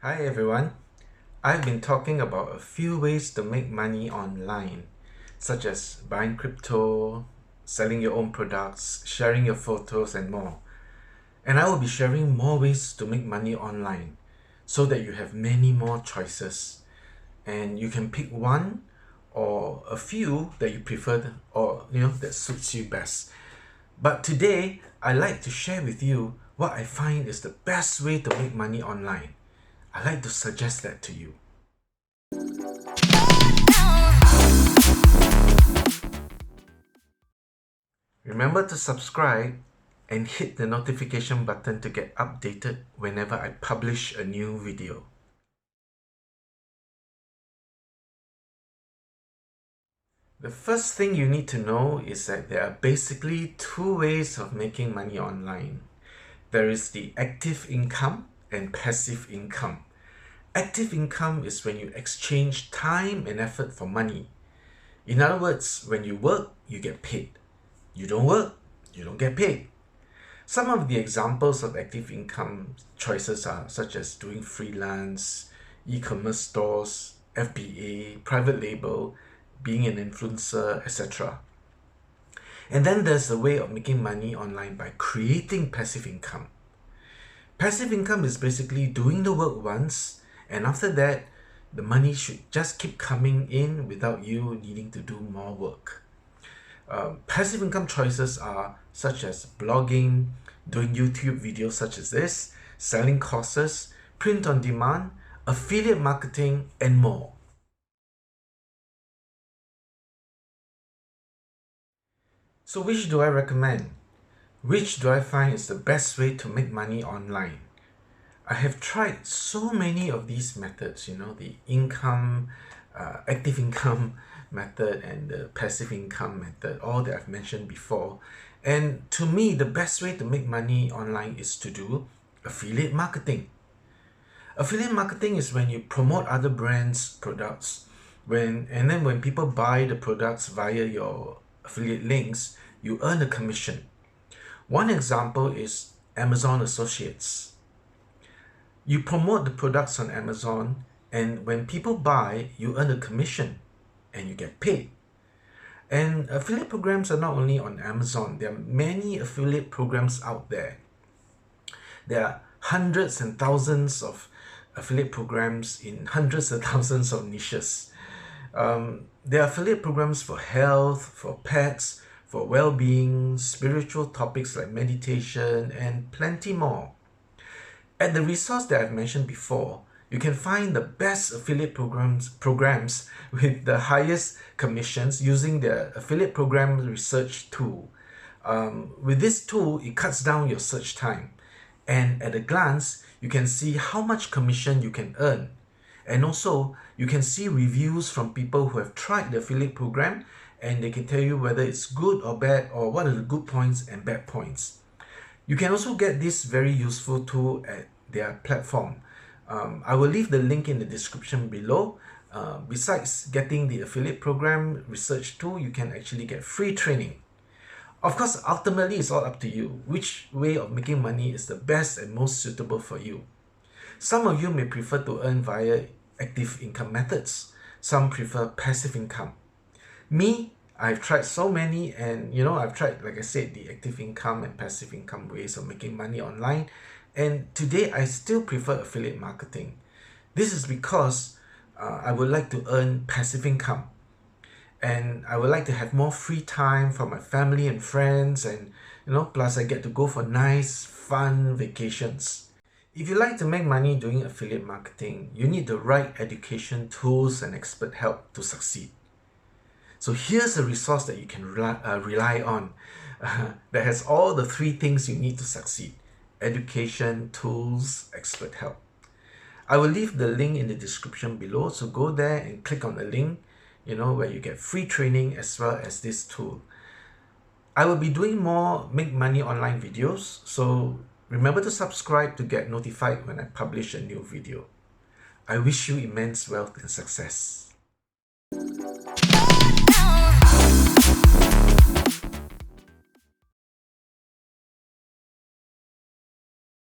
Hi everyone. I've been talking about a few ways to make money online, such as buying crypto, selling your own products, sharing your photos, and more. And I will be sharing more ways to make money online so that you have many more choices and you can pick one or a few that you prefer or that suits you best. But today, I'd like to share with you what I find is the best way to make money online. I'd like to suggest that to you. Remember to subscribe and hit the notification button to get updated whenever I publish a new video. The first thing you need to know is that there are basically two ways of making money online. There is the active income and passive income. Active income is when you exchange time and effort for money. In other words, when you work, you get paid. You don't work, you don't get paid. Some of the examples of active income choices are such as doing freelance, e-commerce stores, FBA, private label, being an influencer, etc. And then there's a way of making money online by creating passive income. Passive income is basically doing the work once, and after that, the money should just keep coming in without you needing to do more work. Passive income choices are such as blogging, doing YouTube videos such as this, selling courses, print on demand, affiliate marketing, and more. So which do I recommend? Which do I find is the best way to make money online? I have tried so many of these methods, the income, active income method and the passive income method, all that I've mentioned before. And to me, the best way to make money online is to do affiliate marketing. Affiliate marketing is when you promote other brands' products, and then when people buy the products via your affiliate links, you earn a commission. One example is Amazon Associates. You promote the products on Amazon, and when people buy, you earn a commission and you get paid. And affiliate programs are not only on Amazon, there are many affiliate programs out there. There are hundreds and thousands of affiliate programs in hundreds of thousands of niches. There are affiliate programs for health, for pets, for well-being, spiritual topics like meditation, and plenty more. At the resource that I've mentioned before, you can find the best affiliate programs with the highest commissions using the affiliate program research tool. With this tool, it cuts down your search time. And at a glance, you can see how much commission you can earn. And also, you can see reviews from people who have tried the affiliate program, and they can tell you whether it's good or bad, or what are the good points and bad points. You can also get this very useful tool at their platform. I will leave the link in the description below. Besides getting the affiliate program research tool, you can actually get free training. Of course, ultimately, it's all up to you. Which way of making money is the best and most suitable for you? Some of you may prefer to earn via active income methods. Some prefer passive income. Me, I've tried so many, and I've tried, like I said, the active income and passive income ways of making money online. And today, I still prefer affiliate marketing. This is because I would like to earn passive income. And I would like to have more free time for my family and friends, and plus I get to go for nice, fun vacations. If you like to make money doing affiliate marketing, you need the right education, tools, and expert help to succeed. So here's a resource that you can rely on that has all the three things you need to succeed: education, tools, expert help. I will leave the link in the description below, so go there and click on the link, where you get free training as well as this tool. I will be doing more make money online videos, so remember to subscribe to get notified when I publish a new video. I wish you immense wealth and success.